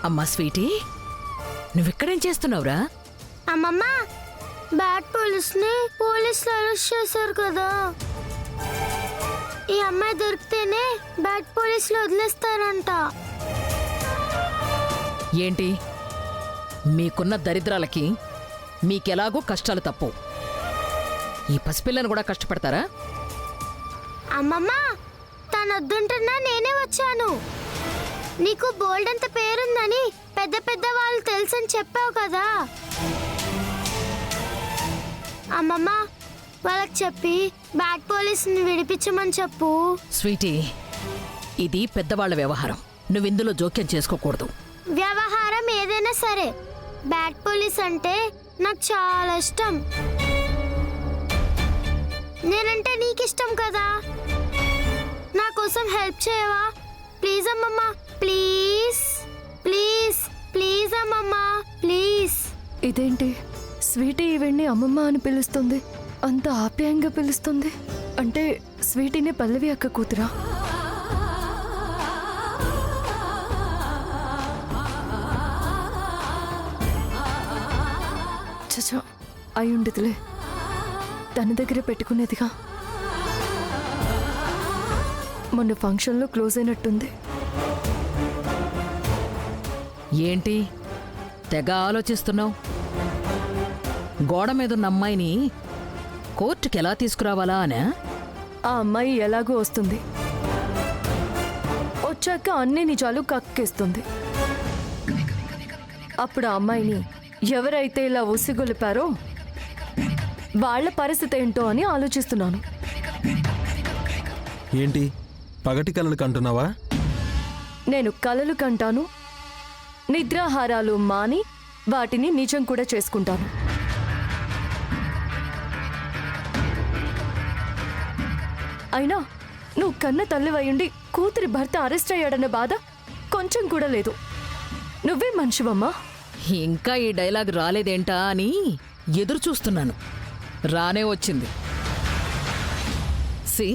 అమ్మా స్వీటీ, నువ్విక్కడేం చేస్తున్నావురా? అమ్మమ్మ, బ్యాడ్ పోలీసులు అరెస్ట్ చేశారు కదా. ఈ అమ్మాయి దొరికితేనే బ్యాడ్ పోలీసులు వదిలేస్తారంట. ఏంటి, మీకున్న దరిద్రాలకి మీకెలాగో కష్టాలు తప్పు. ఈ పసిపిల్లను కూడా కష్టపెడతారా? అమ్మమ్మ, తనొద్దుంటున్నా నేనే వచ్చాను. నీకు బోల్డ్ అంత పేరుందని పెద్ద పెద్ద వాళ్ళు తెలుసని చెప్పావు కదా. అమ్మమ్మ, వాళ్ళకి చెప్పి బ్యాడ్ పోలీసుని విడిపించమని చెప్పు. స్వీటీ, ఇది పెద్దవాళ్ల వ్యవహారం, నువ్విందులో జోక్యం చేసుకోకూడదు. వ్యవహారం ఏదైనా సరే, బ్యాడ్ పోలీస్ అంటే నాకు చాలా ఇష్టం. నేనంటే నీకిష్టం కదా. నా కోసం హెల్ప్ చేయవా ప్లీజ్ అమ్మమ్మ? ప్లీజ్ ప్లీజ్ ప్లీజ్ అమ్మమ్మ, ప్లీజ్. ఇదేంటి, స్వీటీ ఈవిడ్ని అమ్మమ్మ అని పిలుస్తుంది, అంత ఆప్యాయంగా పిలుస్తుంది. అంటే స్వీటీని పల్లవి అక్క కూతురా? చచా, అయ్యుండిదిలే, తన దగ్గర పెట్టుకునేదిగా. మొన్న ఫంక్షన్లో క్లోజ్ అయినట్టుంది. ఏంటి తెగ ఆలోచిస్తున్నావు? గోడ మీదున్న అమ్మాయిని కోర్టుకి ఎలా తీసుకురావాలా అనా? ఆ అమ్మాయి ఎలాగో వస్తుంది, వచ్చాక అన్ని నిజాలు కక్కేస్తుంది. అప్పుడు ఆ అమ్మాయిని ఎవరైతే ఇలా ఉసిగొలిపారో వాళ్ళ పరిస్థితి ఏంటో అని ఆలోచిస్తున్నాను. ఏంటి, పగటి కలలు కంటున్నావా? నేను కలలు కంటాను, నిద్రాహారాలు మాని వాటిని నిజం కూడా చేసుకుంటాను. అయినా నువ్వు కన్న తల్లివయ్యుండి కూతురి భర్త అరెస్ట్ అయ్యాడన్న బాధ కొంచెం కూడా లేదు. నువ్వే మనిషివమ్మా. ఇంకా ఈ డైలాగ్ రాలేదేంటా అని ఎదురు చూస్తున్నాను. రానే వచ్చింది. సి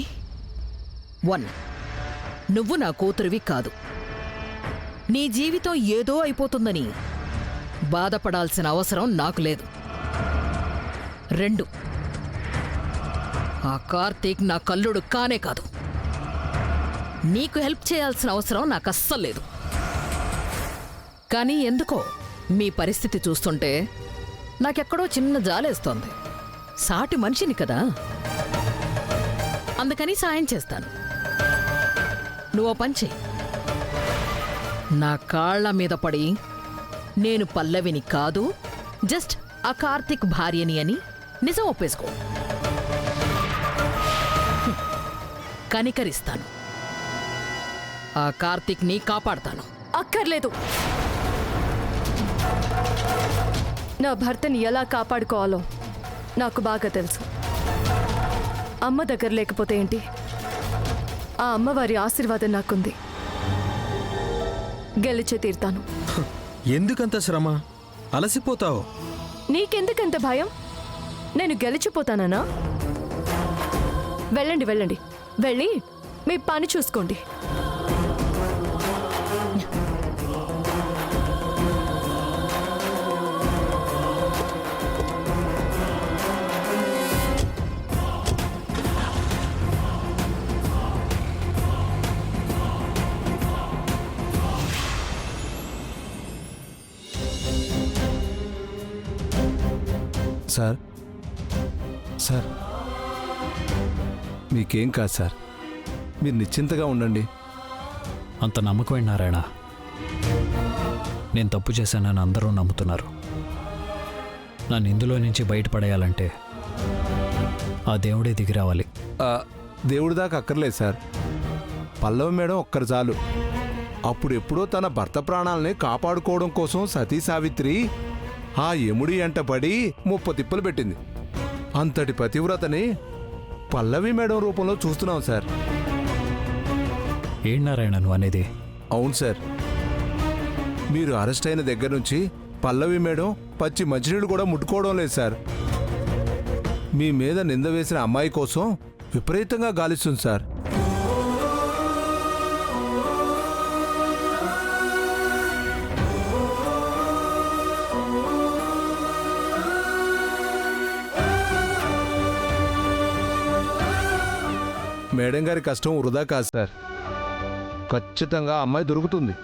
1, నువ్వు నా కూతురివి కాదు. నీ జీవితం ఏదో అయిపోతుందని బాధపడాల్సిన అవసరం నాకు లేదు. 2, ఆ కార్తీక్ నా కల్లుడు కానే కాదు. నీకు హెల్ప్ చేయాల్సిన అవసరం నాకు అస్సలు లేదు. కానీ ఎందుకో మీ పరిస్థితి చూస్తుంటే నాకెక్కడో చిన్న జాలేస్తోంది. సాటి మనిషిని కదా, అందుకని సాయం చేస్తాను. నువ్వు పని చెయ్యి, నా కాళ్ల మీద పడి నేను పల్లవిని కాదు, జస్ట్ ఆ కార్తీక్ భార్యని అని నిజం ఒప్పేసుకో. కనికరిస్తాను, ఆ కార్తీక్ని కాపాడతాను. అక్కర్లేదు. నా భర్తని ఎలా కాపాడుకోవాలో నాకు బాగా తెలుసు. అమ్మ దగ్గర లేకపోతే ఏంటి, ఆ అమ్మవారి ఆశీర్వాదం నాకుంది. గెలిచే తీరుతాను. ఎందుకంత శ్రమ? అలసిపోతావు. నీకెందుకంత భయం? నేను గెలిచిపోతానా? వెళ్ళండి వెళ్ళండి, వెళ్ళి మీ పని చూసుకోండి. సార్, సార్, మీకేం కాదు సార్, మీరు నిశ్చింతగా ఉండండి. అంత నమ్మకమైన నారాయణ, నేను తప్పు చేశానని అందరూ నమ్ముతున్నారు. నన్ను ఇందులో నుంచి బయటపడేయాలంటే ఆ దేవుడే దిగి రావాలి. దేవుడి దాకా అక్కర్లేదు సార్, పల్లవి మేడం ఒక్కరు చాలు. అప్పుడెప్పుడో తన భర్త ప్రాణాలని కాపాడుకోవడం కోసం సతీ సావిత్రి ఆ యముడి ఎంట పడి 30 తిప్పలు పెట్టింది. అంతటి పతివ్రతని పల్లవి మేడం రూపంలో చూస్తున్నాం సార్. ఏం నారాయణ నువ్వు అనేది? అవును సార్, మీరు అరెస్ట్ అయిన దగ్గర నుంచి పల్లవి మేడం పచ్చి మంచినీళ్ళు కూడా ముట్టుకోవడం లేదు సార్. మీ మీద నింద వేసిన అమ్మాయి కోసం విపరీతంగా గాలిస్తుంది సార్. మేడం గారి కష్టం వృధా కాదు సార్. ఖచ్చితంగా అమ్మాయి దొరుకుతుంది.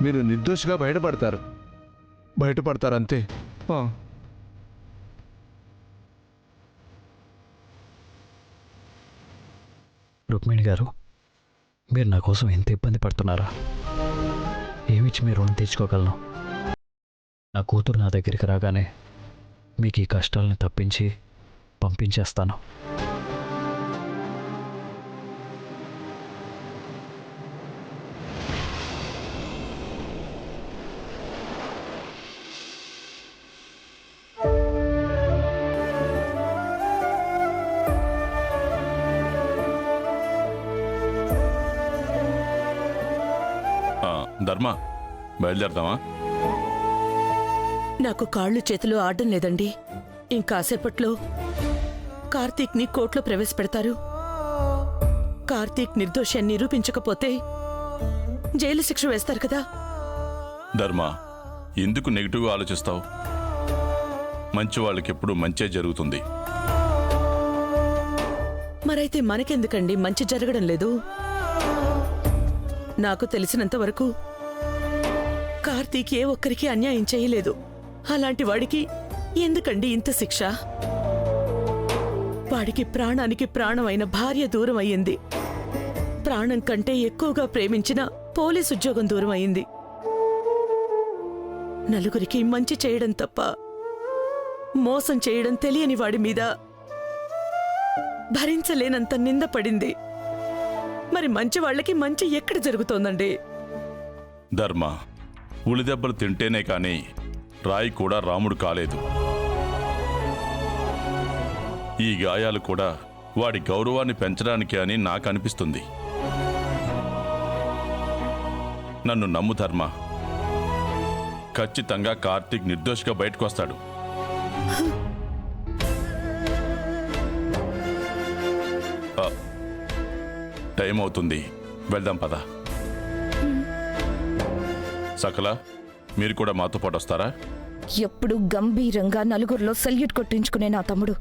మీరు నిర్దోషిగా బయటపడతారు అంతే. రుక్మిణి గారు, మీరు నా కోసం ఎంత ఇబ్బంది పడుతున్నారా? ఏమిచ్చి మీరు రుణం తీర్చుకోగలను? నా కూతురు నా దగ్గరికి రాగానే మీకు ఈ కష్టాలను తప్పించి పంపించేస్తాను. ధర్మ, బయలుదేరదామా? నాకు కాళ్ళు చేతులు ఆడడం లేదండి. ఇంకాసేపట్లో కార్తీక్ని కోర్టులో ప్రవేశపెడతారు. కార్తీక్ నిర్దోషి అని నిరూపించకపోతే జైలు శిక్ష వేస్తారు కదా. ధర్మ, ఎందుకు నెగిటివ్గా ఆలోచిస్తావు? మంచి వాళ్ళకి ఎప్పుడు మంచే జరుగుతుంది. మరైతే మనకెందుకండి మంచి జరగడం లేదు? నాకు తెలిసినంత వరకు కార్తీక్ ఏ ఒక్కరికి అన్యాయం చేయలేదు. అలాంటి వాడికి ఎందుకండి ఇంత శిక్ష? వాడికి ప్రాణానికి ప్రాణమైన భార్య దూరం అయ్యింది. ప్రాణం కంటే ఎక్కువగా ప్రేమించిన పోలీసు ఉద్యోగం దూరం అయింది. నలుగురికి మంచి చేయడం తప్ప మోసం చేయడం తెలియని వాడి మీద భరించలేనంత నింద పడింది. మరి మంచి వాళ్ళకి మంచి ఎక్కడ జరుగుతోందండి? ధర్మ, ఉలిదెబ్బలు తింటేనే కానీ రాయి కూడా రాముడు కాలేదు. ఈ గాయాలు కూడా వాడి గౌరవాన్ని పెంచడానికి అని నాకు అనిపిస్తుంది. నన్ను నమ్ము ధర్మ, ఖచ్చితంగా కార్తీక్ నిర్దోషిగా బయటకు వస్తాడు. టైం అవుతుంది, వెళ్దాం పద. సకల, మీరు కూడా మాతో పాటు వస్తారా? ఎప్పుడు గంభీరంగా నలుగురిలో సెల్యూట్ కొట్టించుకునే నా తమ్ముడు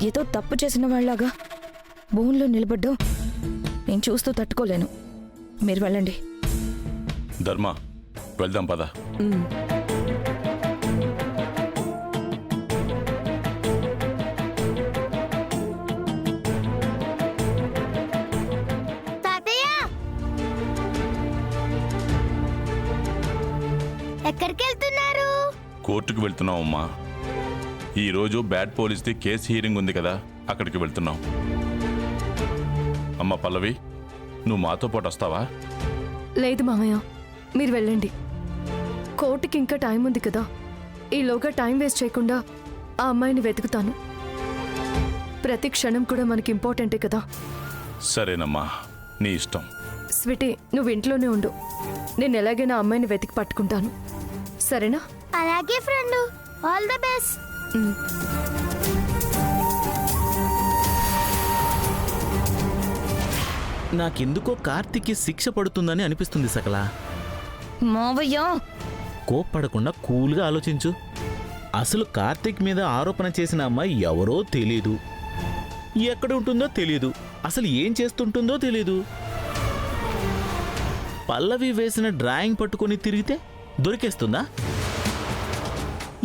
ఏదో తప్పు చేసిన వాళ్ళలాగా భూమిలో నిలబడ్డం నేను చూస్తూ తట్టుకోలేను. మీరు వెళ్ళండి. ధర్మ, వెళ్దాం పద. తాతయ్య, ఎక్కడికి వెళ్తున్నారు? కోర్టుకు వెళ్తున్నాం అమ్మా. ఈరోజు బ్యాడ్ పోలీస్ది కేసు హీరింగ్ ఉంది కదా, అక్కడికి వెళ్తున్నాం. అమ్మ పల్లవి, నువ్వు మాతో పాటు వస్తావా? లేదు మామయ్య, మీరు వెళ్ళండి. కోర్టుకి ఇంకా టైం ఉంది కదా. ఈలోగా టైం వేస్ట్ చేయకుండా ఆ అమ్మాయిని వెతుకుతాను. ప్రతి క్షణం కూడా మనకి ఇంపార్టెంటే కదా. సరేనమ్మా, నీ ఇష్టం. స్వీటీ, నువ్వు ఇంట్లోనే ఉండు. నేను ఎలాగైనా ఆ అమ్మాయిని వెతికి పట్టుకుంటాను. సరేనా? అలాగే ఫ్రెండ్, ఆల్ ద బెస్ట్. నాకెందుకో కార్తీక్కి శిక్ష పడుతుందని అనిపిస్తుంది సకల. మావయ్య, కోప్పడకుండా కూల్గా ఆలోచించు. అసలు కార్తీక్ మీద ఆరోపణ చేసిన అమ్మాయి ఎవరో తెలీదు, ఎక్కడ ఉంటుందో తెలీదు, అసలు ఏం చేస్తుంటుందో తెలీదు. పల్లవి వేసిన డ్రాయింగ్ పట్టుకొని తిరిగితే దొరికేస్తుందా?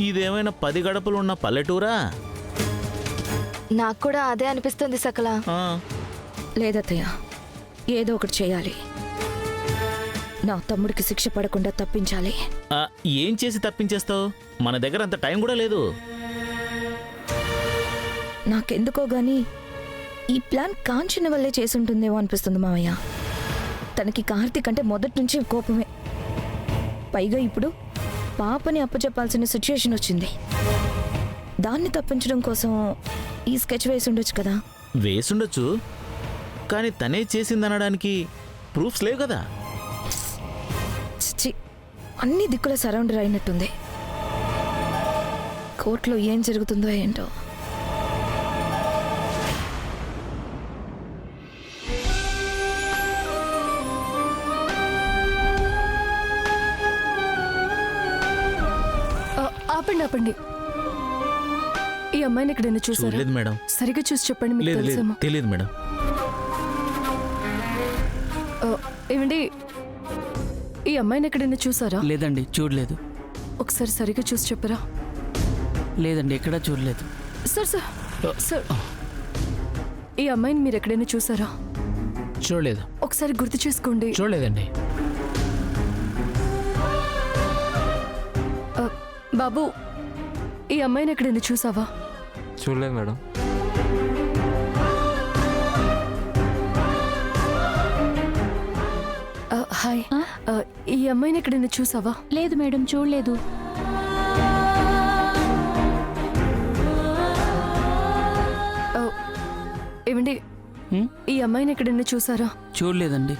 ఇదేమైనా 10 గడపలు ఉన్న పల్లెటూరా? నాకు కూడా అదే అనిపిస్తుంది సకల. లేదత్తయ్య, ఏదో ఒకటి చేయాలి. నా తమ్ముడికి శిక్ష పడకుండా తప్పించాలి. ఏం చేసి తప్పించేస్తావు? మన దగ్గర అంత టైం కూడా లేదు. నాకెందుకో గాని ఈ ప్లాన్ కాంచన వల్లే చేసుంటుందేమో అనిపిస్తుంది మావయ్య. తనకి కార్తీక్ అంటే మొదటి నుంచి కోపమే. పైగా ఇప్పుడు పాపని అప్పచెప్పాల్సిన సిచ్యుయేషన్ వచ్చింది. దాన్ని తప్పించడం కోసం ఈ స్కెచ్ వేసి ఉండొచ్చు కదా. వేసుండొచ్చు, కానీ తనే చేసిందనడానికి ప్రూఫ్స్ లేవు కదా. చిచ్చి, అన్ని దిక్కుల సరౌండర్ అయినట్టుంది. కోర్టులో ఏం జరుగుతుందో ఏంటో. ఆపండి ఆపండి. ఈ అమ్మాయిని ఎక్కడైనా చూసారా? చూడలేదు మేడం. సరిగ్గా చూసి చెప్పండి, మీకు లేదు లేదు తెలుసేమో. తెలియదు మేడం. ఏమండి, ఈ అమ్మాయిని ఎక్కడైనా చూసారా? లేదండి, చూడలేదు. ఒకసారి సరిగ్గా చూసి చెప్పరా? లేదండి, ఎక్కడా చూడలేదు. సార్ సార్ సార్, ఈ అమ్మాయిని మీరు ఎక్కడైనా చూసారా? చూడలేదు. ఒకసారి గుర్తు చేసుకోండి. చూడలేదండి. బాబు, ఈ అమ్మాయిని ఎక్కడైనా చూసావా? చూడలేదు మేడం. హాయ్, ఈ అమ్మాయిని ఎక్కడైనా చూసావా? లేదు మేడం, చూడలేదు. ఏమండి, ఈ అమ్మాయిని ఎక్కడైనా చూసారా? చూడలేదండి.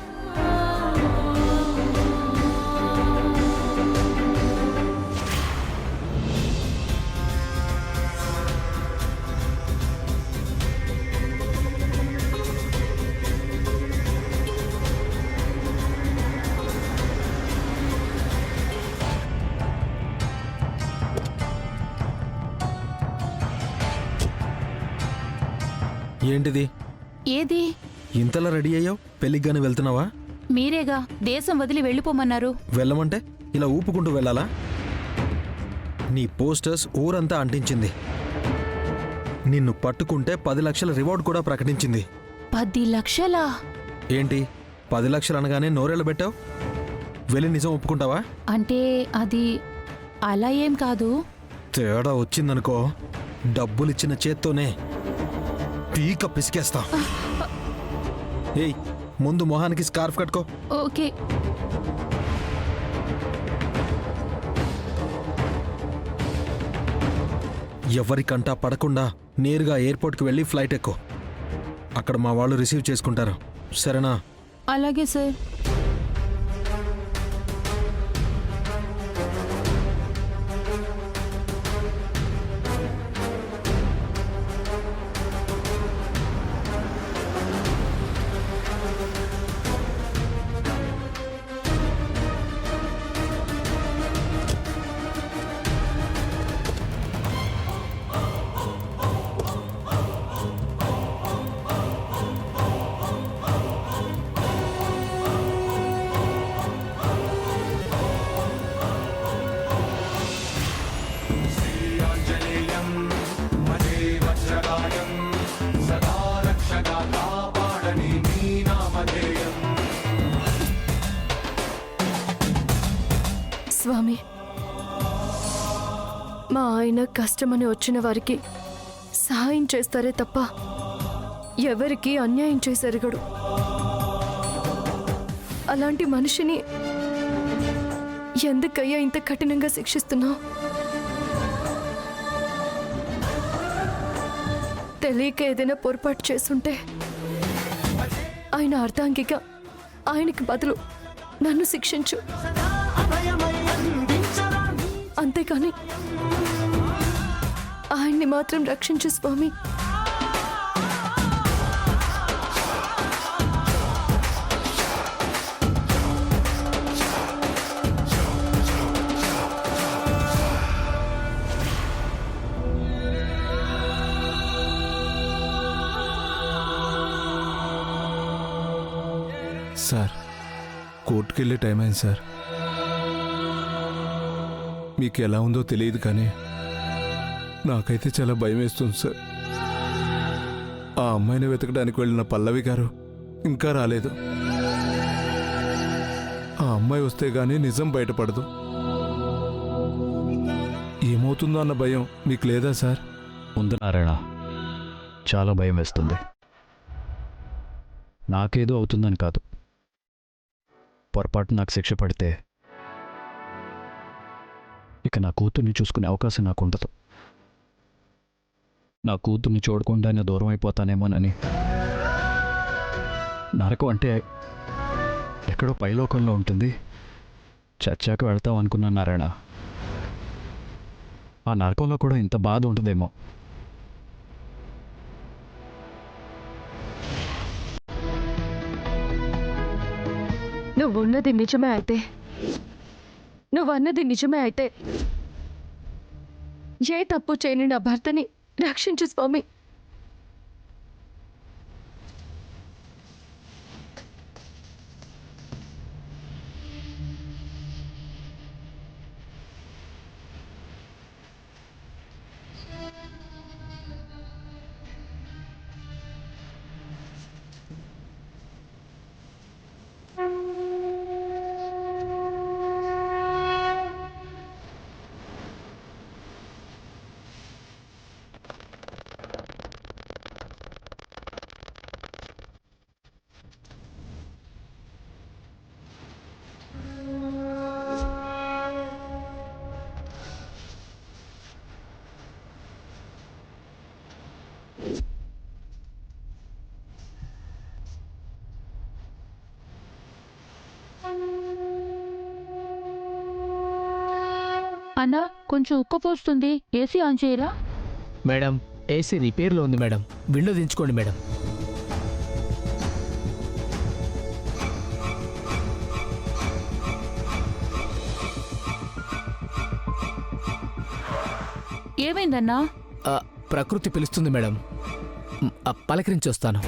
ఏంటిది? ఏది? ఇంతలా రెడీ అయ్యావు? పెళ్ళికి వెళ్తున్నావా? మీరేగా దేశం వదిలి వెళ్ళిపోమన్నారు. వెళ్ళమంటే ఇలా ఊపుకుంటూ వెళ్ళాలా? నీ పోస్టర్స్ ఊరంతా అంటించింది. నిన్ను పట్టుకుంటే 10 లక్షల రివార్డ్ కూడా ప్రకటించింది. 10 లక్షలా? ఏంటి 10 లక్షలు అనగానే నోరేళ్ళు పెట్టావు? వెళ్ళి నిజం ఒప్పుకుంటావా? అంటే అది అలా ఏం కాదు. తేడా వచ్చిందనుకో, డబ్బులిచ్చిన చేత్తోనే పీక పిసికేస్తా. ఏయ్, ముందు మొహానికి స్కార్ఫ్ కట్టుకో. ఓకే. ఎవరికంటా పడకుండా నేరుగా ఎయిర్పోర్ట్కి వెళ్ళి ఫ్లైట్ ఎక్కు. అక్కడ మా వాళ్ళు రిసీవ్ చేసుకుంటారు, సరేనా? అలాగే సార్. స్వామి, మా ఆయన కష్టమని వచ్చిన వారికి సహాయం చేస్తారే తప్ప ఎవరికి అన్యాయం చేసెరగడు. అలాంటి మనిషిని ఎందుకయ్యా ఇంత కఠినంగా శిక్షిస్తున్నావు? తెలియక ఏదైనా పొరపాటు చేసుంటే ఆయన అర్ధాంగిగా ఆయనకి బదులు నన్ను శిక్షించు, అంతేకాని ఆయన్ని మాత్రం రక్షించు స్వామి. సార్, కోర్టుకి వెళ్ళే టైం అయింది సార్. మీకు ఎలా ఉందో తెలియదు కానీ నాకైతే చాలా భయం వేస్తుంది సార్. ఆ అమ్మాయిని వెతకడానికి వెళ్ళిన పల్లవి గారు ఇంకా రాలేదు. ఆ అమ్మాయి వస్తే గానీ నిజం బయటపడదు. ఏమవుతుందో అన్న భయం మీకు లేదా సార్? ఉంది నారాయణ, చాలా భయం వేస్తుంది. నాకేదో అవుతుందని కాదు, పొరపాటు నాకు శిక్ష పడితే ఇక నా కూతుర్ని చూసుకునే అవకాశం నాకు ఉండదు. నా కూతుర్ని చూడకుండానే దూరం అయిపోతానేమోనని. నరకం అంటే ఎక్కడో పైలోకంలో ఉంటుంది, చచ్చాక వెళ్తాం అనుకున్నాను నారాయణ. ఆ నరకంలో కూడా ఇంత బాధ ఉంటుందేమో. నువ్వన్నది నిజమే అయితే ఏ తప్పు చేయని నా భర్తని రక్షించు స్వామి. అన్నా కొంచెం ఉక్కపోస్తుంది, ఏసీ ఆన్ చేయరా? మేడం ఏసీ రిపేర్లో ఉంది మేడం, విండో దించుకోండి మేడం. ఏమైందన్నా? ప్రకృతి పిలుస్తుంది మేడం, పలకరించి వస్తాను.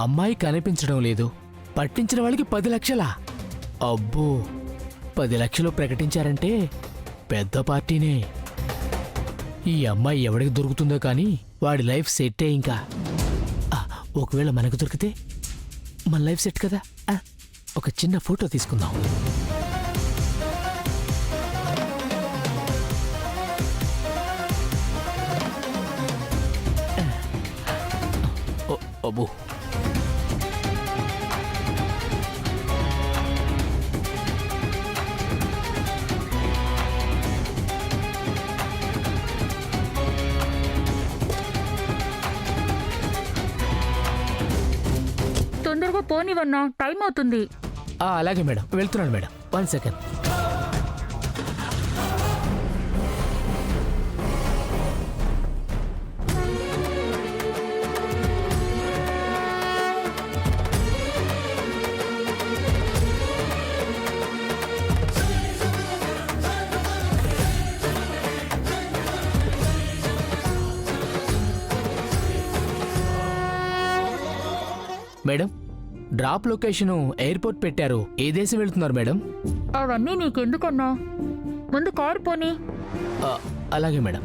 అమ్మాయి కనిపించడం లేదు, పట్టించిన వాళ్ళకి 10 లక్షలా? అబ్బో, 10 లక్షలు ప్రకటించారంటే పెద్ద పార్టీనే. ఈ అమ్మాయి ఎవడికి దొరుకుతుందో కానీ వాడి లైఫ్ సెట్టే. ఇంకా ఒకవేళ మనకు దొరికితే మన లైఫ్ సెట్ కదా. ఒక చిన్న ఫోటో తీసుకుందాం. అబ్బో, తొందరగా పోనివన్నా, టైం అవుతుంది. అలాగే మేడం, వెళ్తున్నాను madam. 1 second. Madam, drop location airport పెట్టారు. ఏ దేశం వెళ్తున్నారు మేడం? అవన్నీ నీకెందుకన్నా, ముందు కారు పోనీ. అలాగే మేడం.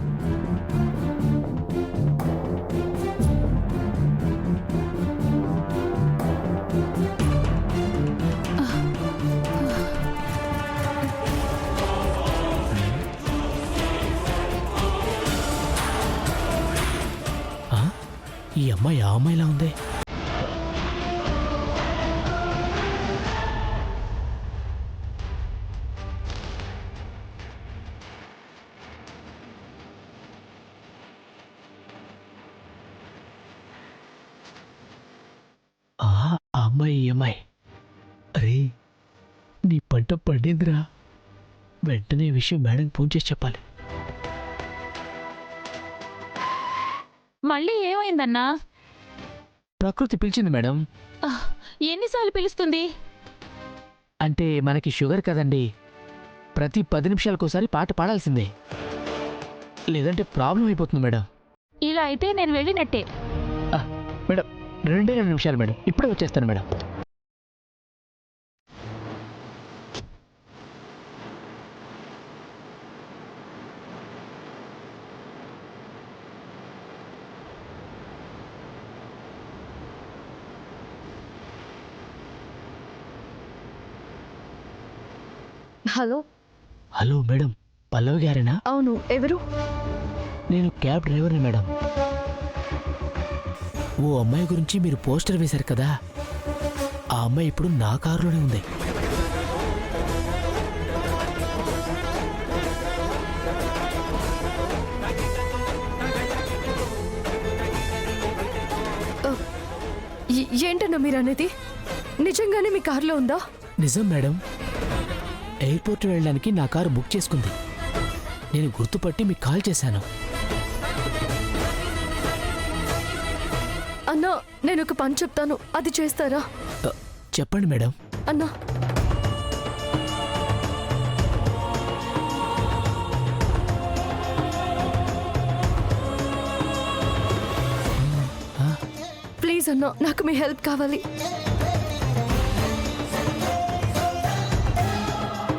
ఈ అమ్మాయి ఆ అమ్మాయిలా ఉంది. అమ్మాయి అమ్మాయి, అరే నీ పంట పండిందిరా. వెంటనే విషయం మేడం ఫోన్ చేసి చెప్పాలి. మళ్ళీ ఏమైందన్నా? ప్రకృతి పిలిచింది మేడం. ఎన్నిసార్లు పిలుస్తుంది? అంటే మనకి షుగర్ కదండి, ప్రతి 10 నిమిషాలకోసారి పాట పాడాల్సిందే, లేదంటే ప్రాబ్లం అయిపోతుంది మేడం. ఇలా అయితే నేను వెళ్ళినట్టే. మేడం 2 నిమిషాలు మేడం, ఇప్పుడే వచ్చేస్తాను మేడం. హలో. హలో మేడం, పల్లవి గారేనా? అవును, ఎవరు? నేను క్యాబ్ డ్రైవర్ని మేడం. ఓ అమ్మాయి గురించి మీరు పోస్టర్ వేశారు కదా, ఆ అమ్మాయి ఇప్పుడు నా కారులోనే ఉంది. ఏంటన్నా మీరు అనేది? నిజంగానే మీ కారులో ఉందా? నిజం మేడం, ఎయిర్పోర్ట్ వెళ్ళడానికి నా కారు బుక్ చేసుకుంది. నేను గుర్తుపట్టి మీకు కాల్ చేశాను. అన్నా నేను ఒక పని చెప్తాను, అది చేస్తారా? చెప్పండి మేడం. అన్నా ప్లీజ్ అన్నా, నాకు మీ హెల్ప్ కావాలి.